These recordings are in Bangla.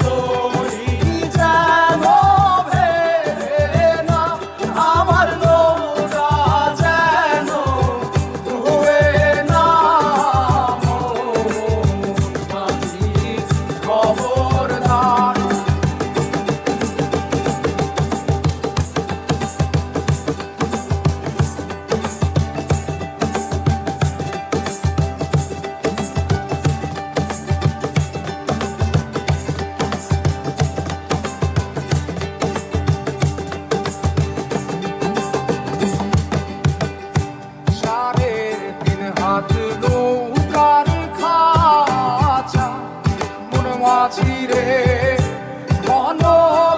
তরি যেন ভেড়ে না, আমার নৌকা যেন ডুবে না। মাঝি খবরদার। নৌকার খাঁচা মন মাঝি রে, ঘন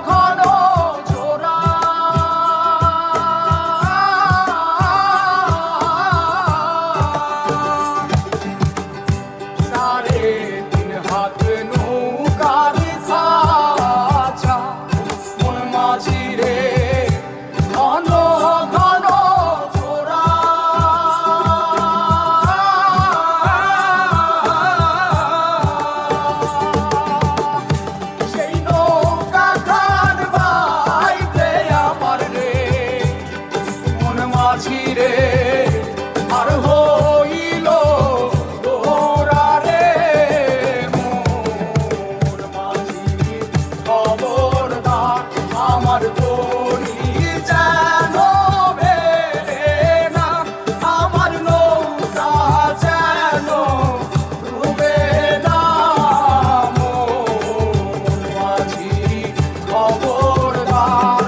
ঘন জোড়া। সাড়ে তিন হাত নৌকার খাঁচা মন মাঝি রে, ঘন ঘন জোড়া। মাঝিরে আর হইল দোরা রে, মোর মাঝি খবরদার। আমার তরি যেন ভেড়ে না, আমার নৌকা যেন ডুবে না। মোর মাঝি খবরদার।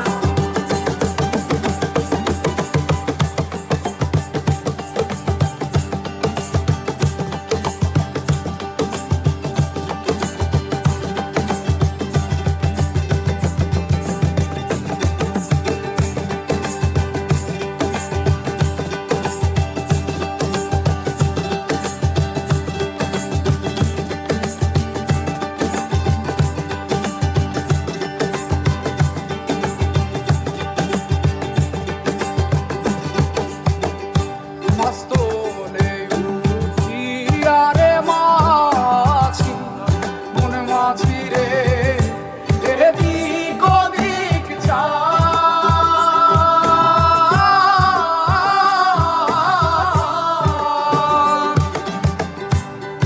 মস্তলে উঠিয়া রে মাঝি, মন মাঝি রে, এদিক ওদিক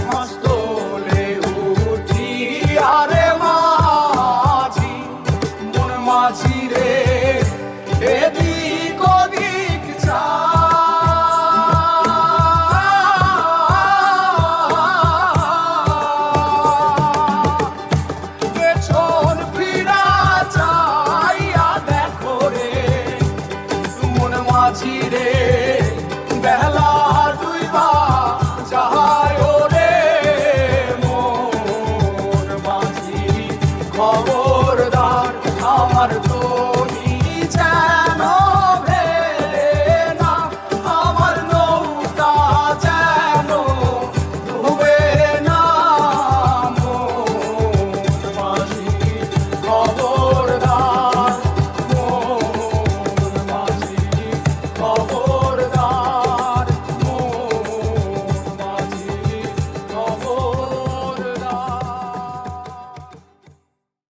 মস্তলে উঠিয়া রে মাঝি, মন মাঝি রে, এদিক ওদিক পেছন ফিরা চাইয়া দেখো রে, মন মাঝি রে, বেলা ডুইবা যায় রে। মন মাঝি খবরদার। আমার